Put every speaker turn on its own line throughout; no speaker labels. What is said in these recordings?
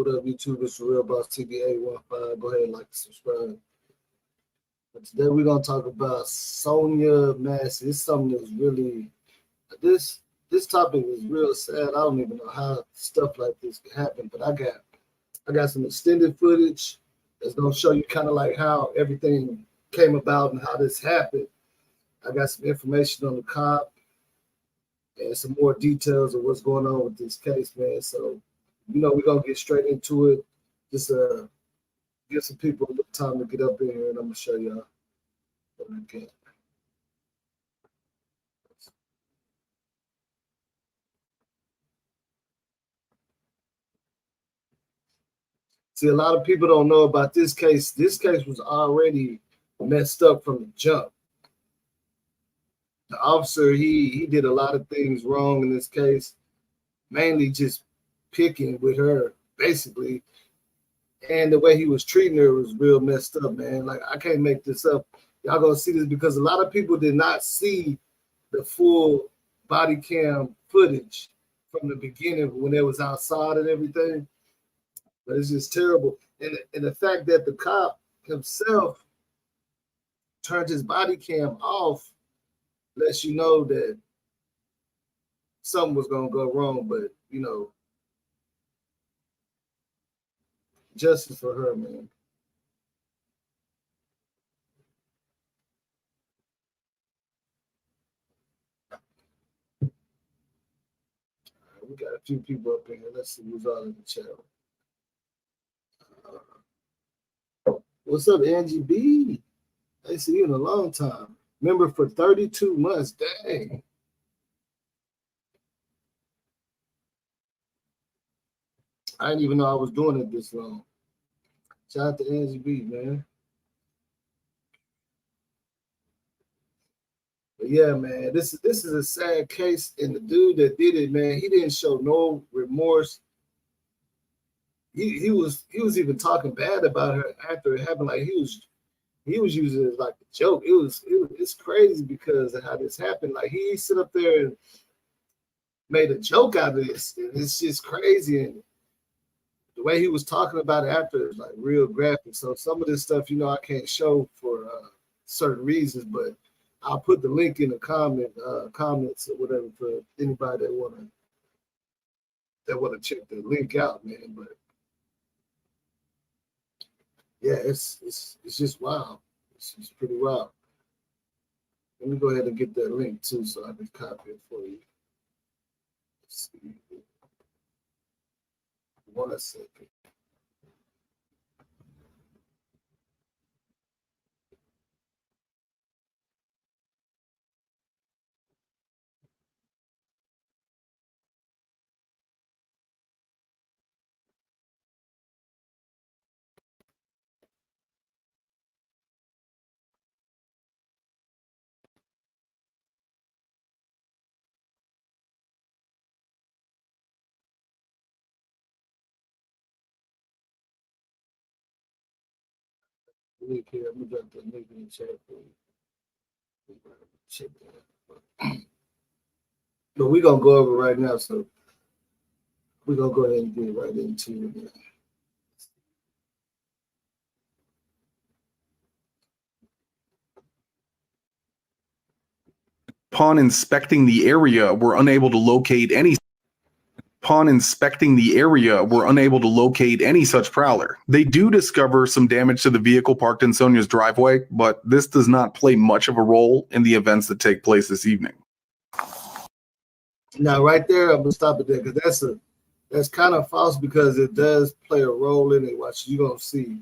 What up, YouTube? It's Real Boss TV 815. Go ahead and like and subscribe. But today we're gonna talk about Sonya Massey. It's something that's really this topic is real sad. I don't even know how stuff like this can happen, but I got some extended footage that's gonna show you kind of like how everything came about and how this happened. I got some information on the cop and some more details of what's going on with this case, man. So, we're gonna get straight into it. Just give some people a little time to get up in here, and I'm gonna show y'all what I can. See, a lot of people don't know about this case. This case was already messed up from the jump. The officer, he did a lot of things wrong in this case, mainly just picking with her, basically. And the way he was treating her was real messed up, man. Like, I can't make this up. Y'all gonna see this because a lot of people did not see the full body cam footage from the beginning when it was outside and everything. But it's just terrible. And the fact that the cop himself turned his body cam off lets you know that something was gonna go wrong. But justice for her, man. We got a few people up in here. Let's see who's all in the chat. What's up, Angie B? I ain't seen you in a long time. Member for 32 months. Dang. I didn't even know I was doing it this long. Shout out to Angie B, man. But yeah, man, this is a sad case, and the dude that did it, man, he didn't show no remorse. He was even talking bad about her after it happened. Like he was using it as like a joke. It's crazy because of how this happened. Like he sit up there and made a joke out of this, and it's just crazy. And the way he was talking about it after is like real graphic. So some of this stuff, I can't show for certain reasons, but I'll put the link in the comments or whatever for anybody that wanna check the link out, man. But yeah, it's just wild. It's pretty wild. Let me go ahead and get that link too, so I can copy it for you. Let's see. 1 second. Link here. I'm gonna drop the link in the chat for you. Check that out. But we're gonna go over right now, so we're gonna go ahead and get right into it.
Upon inspecting the area, we're unable to locate any such prowler. They do discover some damage to the vehicle parked in Sonya's driveway, but this does not play much of a role in the events that take place this evening.
Now, right there, I'm gonna stop it there because that's kind of false because it does play a role in it. Watch, you're gonna see.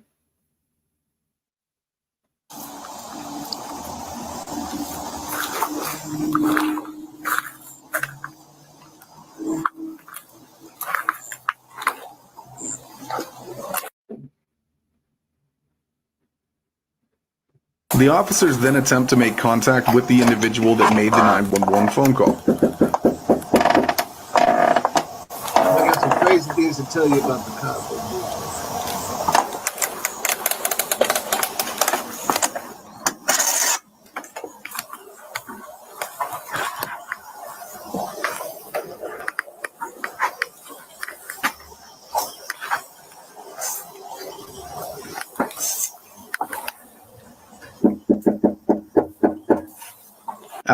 The officers then attempt to make contact with the individual that made the 911 phone call.
I got some crazy things to tell you about the cop.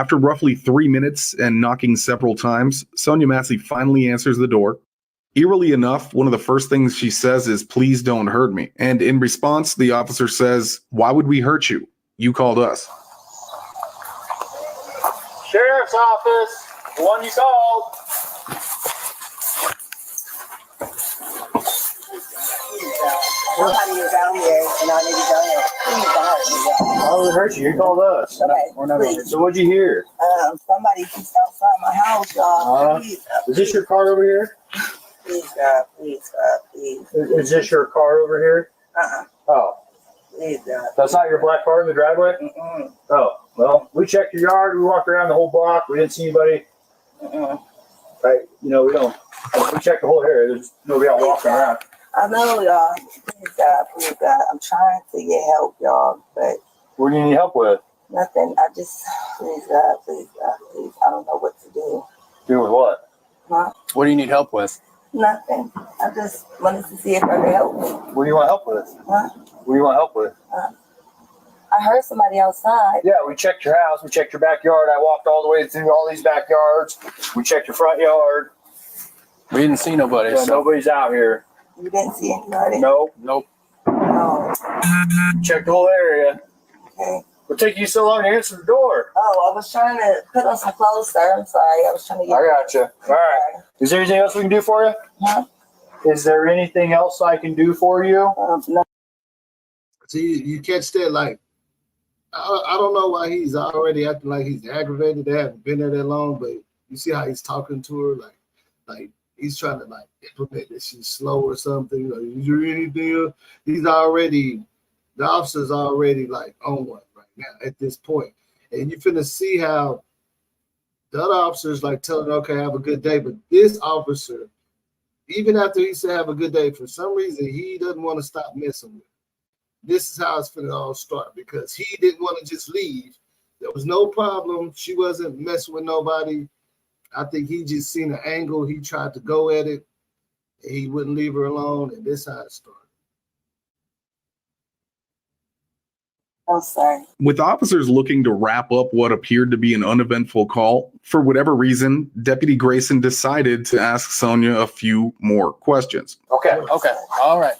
After roughly 3 minutes and knocking several times, Sonya Massey finally answers the door. Eerily enough, one of the first things she says is, "Please don't hurt me." And in response, the officer says, "Why would we hurt you? You called us."
Sheriff's office, the one you called.
Nobody is out here, and I need to go here. Please don't hurt me.
Why would we hurt you? You called us.
Okay,
We're not
please.
here. So what'd you hear?
Somebody just outside my house, y'all. Please,
Is this your car over here?
please, God, please, God, please.
Is this your car over here? Oh,
Please, God.
that's not your black car in the driveway?
Mm-mm,
Oh, well, we checked your yard. We walked around the whole block. We didn't see anybody.
mm-mm.
Right? You know, we don't. We checked the whole area. There's nobody out walking around.
I know, y'all. Please, God, please, God. I'm trying to get help, y'all, but
What do you need help with?
nothing. I just, please, God, please, God, please. I don't know what to do.
Do with what?
Huh?
What do you need help with?
Nothing. I just wanted to see if I could help me.
What do you want help with?
Huh?
What do you want help with?
I heard somebody outside.
Yeah, we checked your house. We checked your backyard. I walked all the way through all these backyards. We checked your front yard.
We didn't see nobody.
Yeah,
So
nobody's out here.
You didn't see anybody?
Nope.
nope.
No.
Checked the whole area.
Okay.
What took you so long to answer the door?
Oh, I was trying to put on some clothes, sir. I'm sorry. I was trying to get.
I gotcha. All right. Is there anything else we can do for you?
Huh?
Is there anything else I can do for you?
No.
See, you catch that, like, I don't know why he's already acting like he's aggravated. They haven't been there that long, but you see how he's talking to her, like he's trying to like implement that she's slow or something. Like, is there anything? The officer's already like on one right now at this point, and you finna see how the other officers like telling her, okay, have a good day, but this officer, even after he said have a good day, for some reason he doesn't want to stop messing with her. This is how it's finna all start because he didn't want to just leave. There was no problem. She wasn't messing with nobody. I think he just seen an angle. He tried to go at it. And he wouldn't leave her alone, and this is how it started.
I'm sorry.
With officers looking to wrap up what appeared to be an uneventful call, for whatever reason, Deputy Grayson decided to ask Sonya a few more questions.
Okay.
Okay. All right.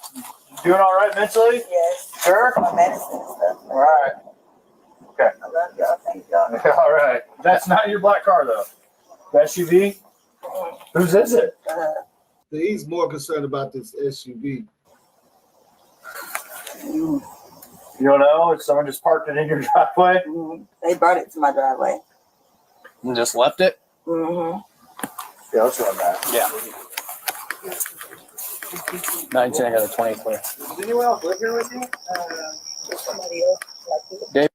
Doing all right mentally?
Yes.
Sure.
My medicine and stuff.
All right. Okay.
I love y'all. Thank y'all.
All right. That's not your black car though. The SUV? Whose is it?
He's more concerned about this SUV.
Mm,
You don't know? Someone just parked it in your driveway?
They brought it to my driveway.
And just left it?
Mm-hmm.
Yeah, let's run that.
Yeah. 19, I got a 20 clear.
Does anyone else live here with you?
Somebody else like it.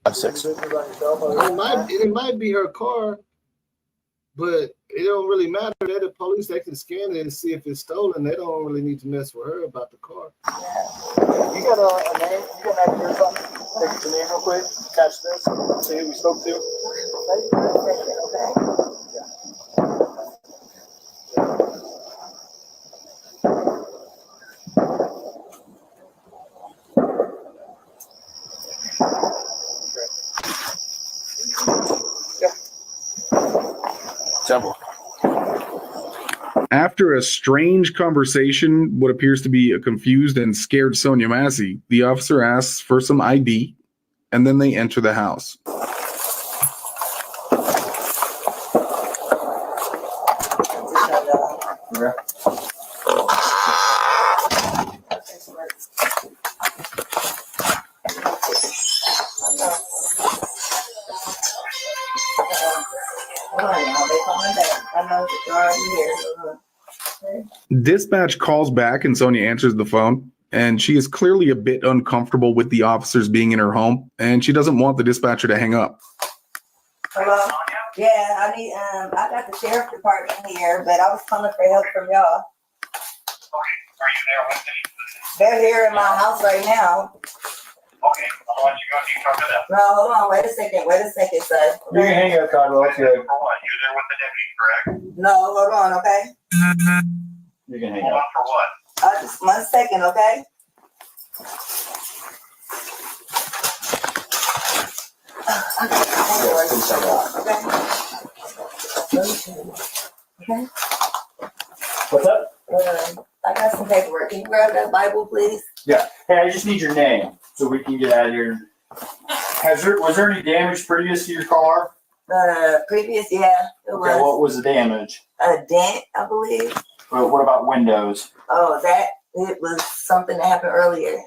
5-6.
It might be her car, but it don't really matter. They're the police. They can scan it and see if it's stolen. They don't really need to mess with her about the car.
You got a name? You got an idea or something? Take the name real quick. Catch this. See who we spoke to.
Okay.
Several.
After a strange conversation, what appears to be a confused and scared Sonya Massey, the officer asks for some ID, and then they enter the house.
Yeah.
Dispatch calls back and Sonya answers the phone, and she is clearly a bit uncomfortable with the officers being in her home, and she doesn't want the dispatcher to hang up.
Hello? Yeah, I need, I got the sheriff department here, but I was calling for help from y'all.
Are you there with me?
They're here in my house right now.
Okay, I'll let you go. You talk to them.
No, hold on, wait a second, sir.
You can hang up, Conwell. It's good.
For what? You're there with the deputy, correct?
No, hold on, okay?
You can hang
Hold
up.
on for what?
Just 1 second, okay? Okay.
What's up?
I got some paperwork. Can you grab that Bible, please?
Yeah. Hey, I just need your name so we can get out of here. Was there any damage previous to your car?
Previous, yeah, it
Okay,
was
what was the damage?
a dent, I believe.
What about windows?
Oh, it was something that happened earlier.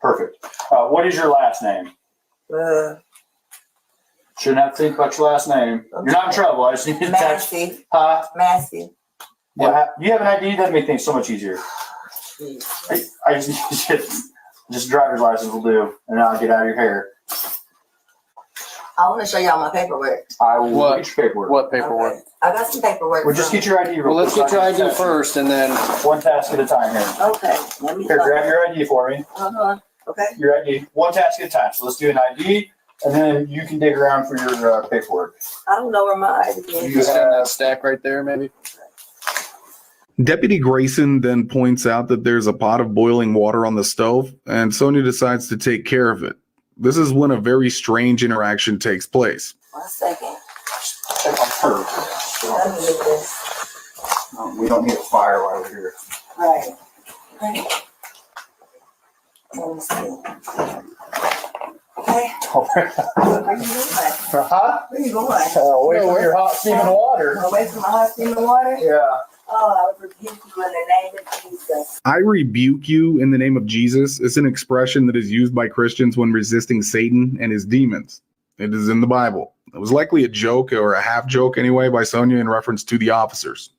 Perfect. What is your last name? Shouldn't have to think about your last name. You're not in trouble. I just need to text.
Massey.
Huh?
Massey.
You have an ID? That makes things so much easier. I just driver's license will do, and I'll get out of your hair.
I want to show y'all my paperwork.
I will
What?
get your paperwork.
What paperwork?
Okay. I got some paperwork.
Well, just get your ID real
Well, let's
quick.
get your ID first, and then
One task at a time here.
Okay. Let me
Here, grab your ID for me.
Okay.
Your ID. One task at a time. So let's do an ID, and then you can dig around for your paperwork.
I don't know where my ID is.
you stand that stack right there, maybe.
Deputy Grayson then points out that there's a pot of boiling water on the stove, and Sonya decides to take care of it. This is when a very strange interaction takes place.
1 second.
Check on her.
Let me get this.
We don't need a fire while we're here.
Right. Let me see. Okay. Where you going?
Huh?
Where you going?
Away from your hot steaming water.
Away from my hot steaming water?
Yeah.
Oh, I would rebuke you in the name of Jesus.
I rebuke you in the name of Jesus is an expression that is used by Christians when resisting Satan and his demons. It is in the Bible. It was likely a joke, or a half joke anyway, by Sonya in reference to the officers.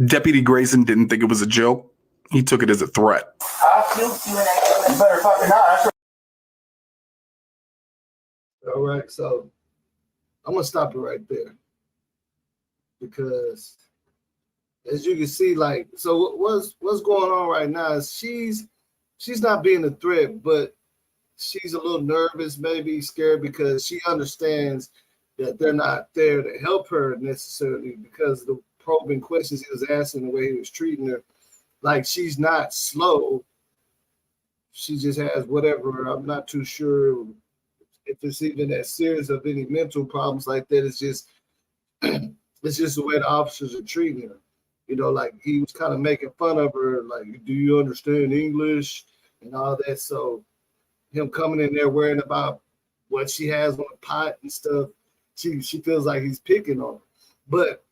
Deputy Grayson didn't think it was a joke. He took it as a threat.
I rebuke you in that. You better fucking not.
All right, so I'm gonna stop it right there because, as you can see, like, so what's going on right now is she's not being a threat, but she's a little nervous, maybe scared, because she understands that they're not there to help her necessarily because of the probing questions he was asking, the way he was treating her. Like, she's not slow. She just has whatever. I'm not too sure if it's even that serious of any mental problems like that. It's just it's just the way the officers are treating her. You know, like, he was kind of making fun of her, like, do you understand English and all that. So him coming in there worrying about what she has on the pot and stuff, she feels like he's picking on her. But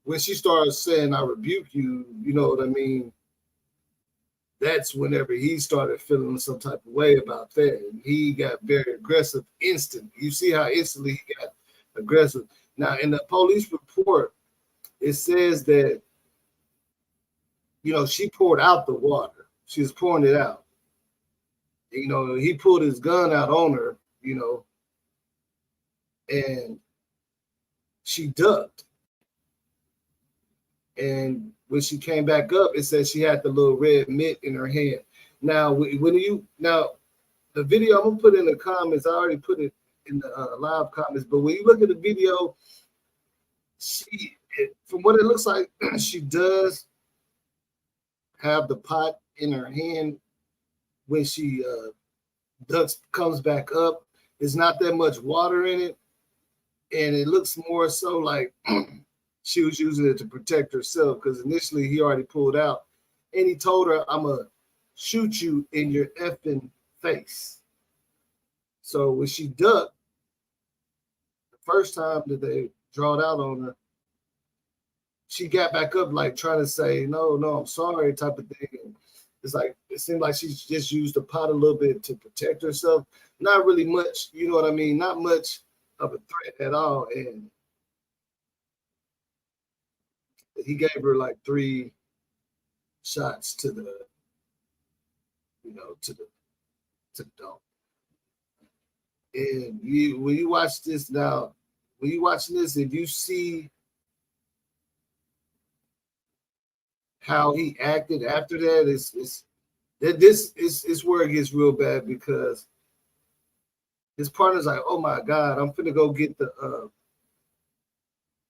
when she starts saying, I rebuke you, you know what I mean? That's whenever he started feeling some type of way about that. And he got very aggressive instantly. You see how instantly he got aggressive. Now, in the police report, it says that, you know, she poured out the water. She was pouring it out. You know, he pulled his gun out on her, you know, and she ducked. And when she came back up, it said she had the little red mitt in her hand. Now, the video I'm gonna put in the comments. I already put it in the live comments. But when you look at the video, from what it looks like, she does have the pot in her hand when she comes back up. There's not that much water in it, and it looks more so like she was using it to protect herself, because initially he already pulled out and he told her, I'm going to shoot you in your effing face. So when she ducked, the first time that they drawed out on her, she got back up, like trying to say, no, I'm sorry, type of thing. And it's like, it seemed like she just used the pot a little bit to protect herself. Not really much, you know what I mean? Not much of a threat at all. And he gave her like 3 shots to the, you know, to the dome. And when you watch this now, when you watching this, if you see how he acted after that, this is where it gets real bad, because his partner's like, oh my God, I'm finna go get the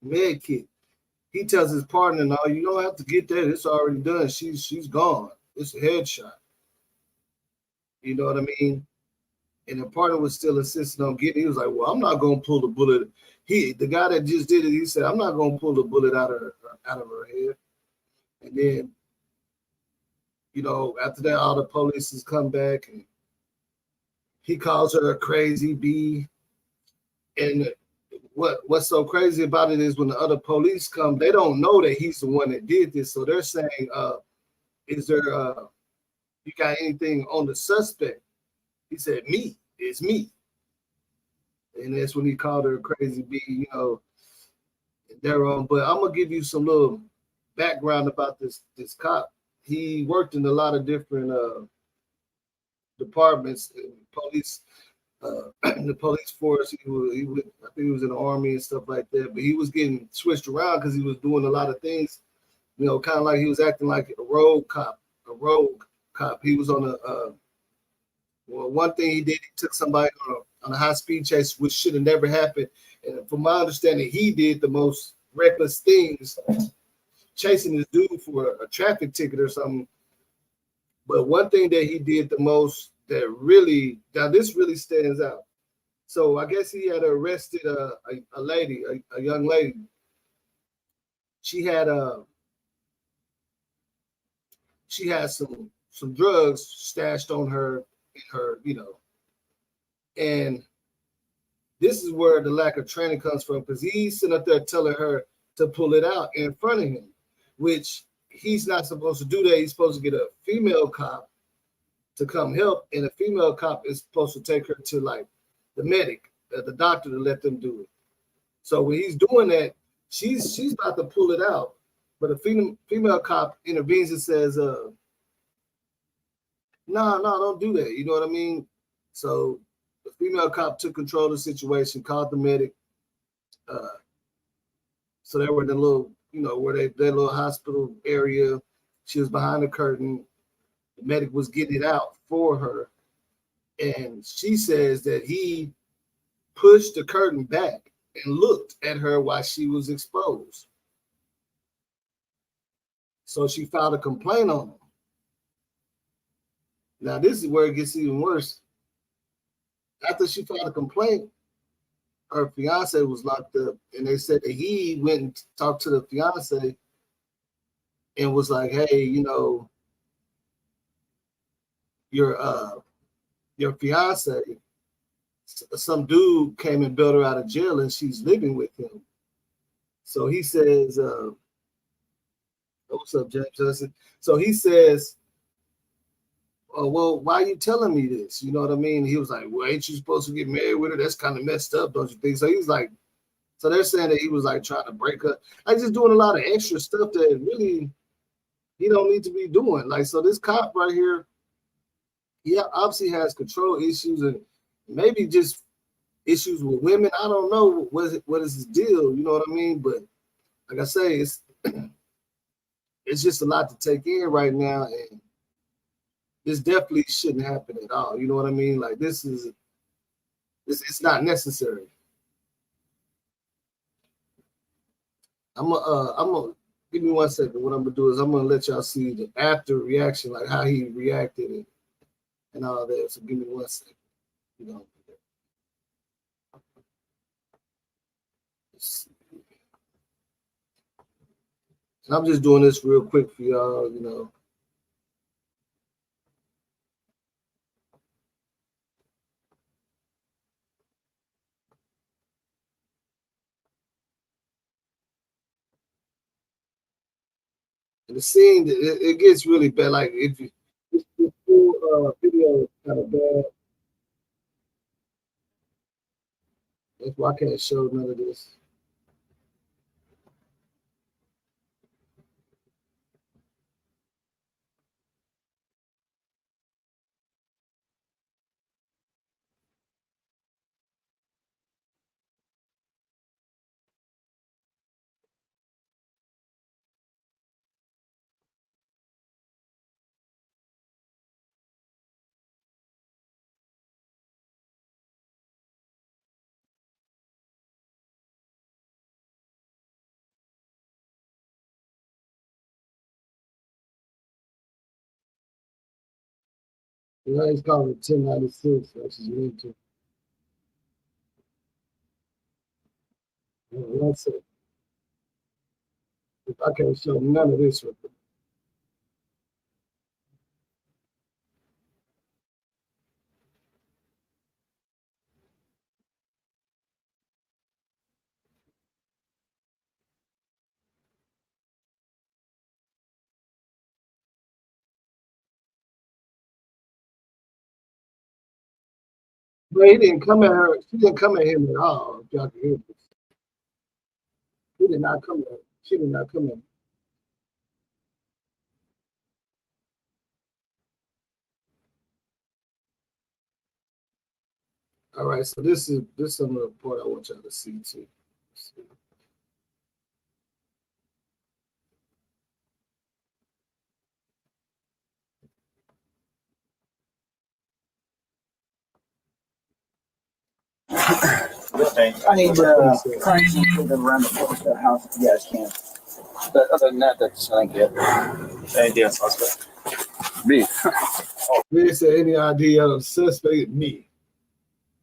med kit. He tells his partner, no, you don't have to get that. It's already done. She's gone. It's a headshot. You know what I mean? And the partner was still insisting on getting. He was like, "Well, I'm not gonna pull the bullet." The guy that just did it, he said, "I'm not gonna pull the bullet out of her head." And then, after that, all the police has come back, and he calls her a crazy bee. And what's so crazy about it is when the other police come, they don't know that he's the one that did this. So they're saying, "Is there you got anything on the suspect?" He said, "Me, it's me." And that's when he called her a crazy bee, they're but I'm gonna give you some little background about this cop. He worked in a lot of different departments, police, the police force. I think he was in the army and stuff like that. But he was getting switched around because he was doing a lot of things, kind of like he was acting like a rogue cop. He was on well, one thing he did, he took somebody on a high speed chase, which should have never happened. And from my understanding, he did the most reckless things, chasing this dude for a traffic ticket or something. But one thing that he did the most now this really stands out. So I guess he had arrested a young lady. She had some drugs stashed on her in her, and this is where the lack of training comes from, because he's sitting up there telling her to pull it out in front of him, which he's not supposed to do that. He's supposed to get a female cop to come help, and a female cop is supposed to take her to like the medic, the doctor, to let them do it. So when he's doing that, she's about to pull it out, but a female cop intervenes and says, "No, don't do that." You know what I mean? So the female cop took control of the situation, called the medic. So they were in the little, where their little hospital area. She was behind the curtain. The medic was getting it out for her. And she says that he pushed the curtain back and looked at her while she was exposed. So she filed a complaint on him. Now, this is where it gets even worse. After she filed a complaint, her fiance was locked up, and they said that he went and talked to the fiance and was like, "Hey, your fiance, some dude came and bailed her out of jail, and she's living with him." So he says, "What's up, James Justin?" So he says, "Oh, well, why are you telling me this?" You know what I mean? He was like, "Well, ain't you supposed to get married with her? That's kind of messed up, don't you think?" So he was like, so they're saying that he was like trying to break up, like just doing a lot of extra stuff that really he don't need to be doing. Like, so this cop right here, he obviously has control issues and maybe just issues with women. I don't know what is his deal. You know what I mean? But like I say, it's just a lot to take in right now, and this definitely shouldn't happen at all. You know what I mean? Like it's not necessary. I'm gonna give me 1 second. What I'm gonna do is I'm gonna let y'all see the after reaction, like how he reacted and all that. So give me 1 second. You know. And I'm just doing this real quick for y'all. And the scene, it gets really bad. Like if you this full video is kind of bad. That's why I can't show none of this. Yeah, it's called a 1096 versus into. That's it. If I can't show none of this with them. But he didn't come at her. She didn't come at him at all. If y'all can hear this. He did not come at her. She did not come at him. All right, so this is some of the report I want y'all to see too.
I need crazy to the around the house if you guys can.
But other than that, that's I think it.
Anything else, suspect?
Me.
We didn't say any idea of suspect me.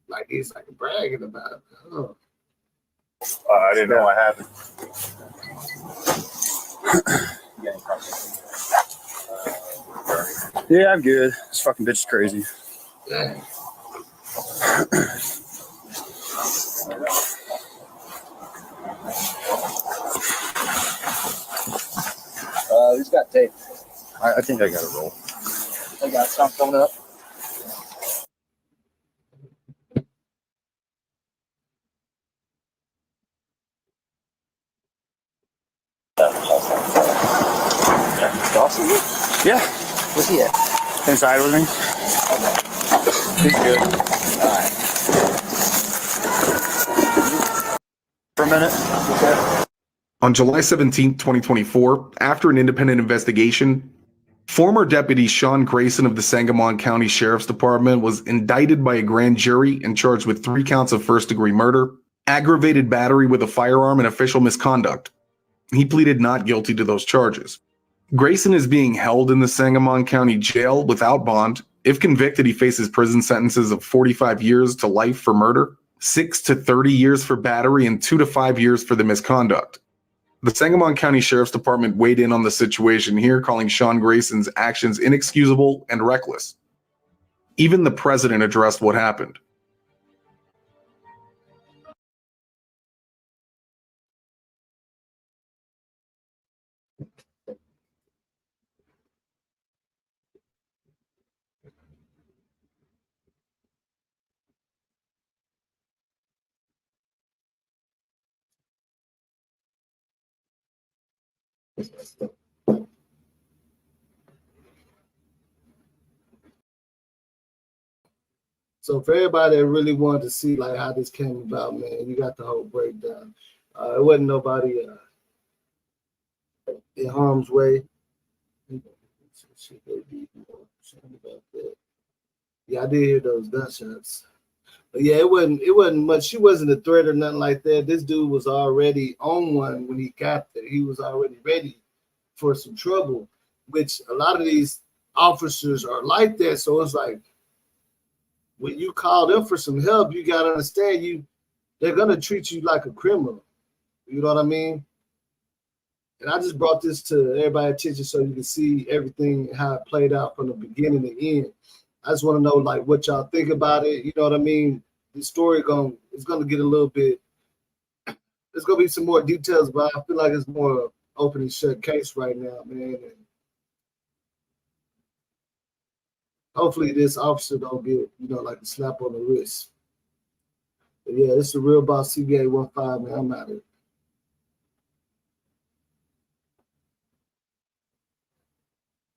Like it's like bragging about it. Oh.
I didn't know what happened.
Yeah, I'm good. This fucking bitch is crazy.
Dang.
He's got tape. I think I got a roll.
I got something coming up.
Dawson? Yeah.
Where's he at?
Inside with me. He's good.
All right.
For a minute.
On July 17, 2024, after an independent investigation, former Deputy Sean Grayson of the Sangamon County Sheriff's Department was indicted by a grand jury and charged with 3 counts of first-degree murder, aggravated battery with a firearm, and official misconduct. He pleaded not guilty to those charges. Grayson is being held in the Sangamon County Jail without bond. If convicted, he faces prison sentences of 45 years to life for murder, 6 to 30 years for battery, and 2 to 5 years for the misconduct. The Sangamon County Sheriff's Department weighed in on the situation here, calling Sean Grayson's actions inexcusable and reckless. Even the president addressed what happened.
So for everybody that really wanted to see like how this came about, man, you got the whole breakdown. It wasn't nobody in harm's way. Yeah, I did hear those gunshots. But yeah, it wasn't much. She wasn't a threat or nothing like that. This dude was already on one when he got there. He was already ready for some trouble, which a lot of these officers are like that. So it's like when you call them for some help, you gotta understand they're gonna treat you like a criminal. You know what I mean? And I just brought this to everybody's attention so you can see everything how it played out from the beginning to end. I just want to know like what y'all think about it. You know what I mean? The story is gonna get a little bit. There's gonna be some more details, but I feel like it's more open and shut case right now, man. And hopefully this officer don't get like a slap on the wrist. But yeah, it's the Real Boss CBA 15, man. I'm out of it.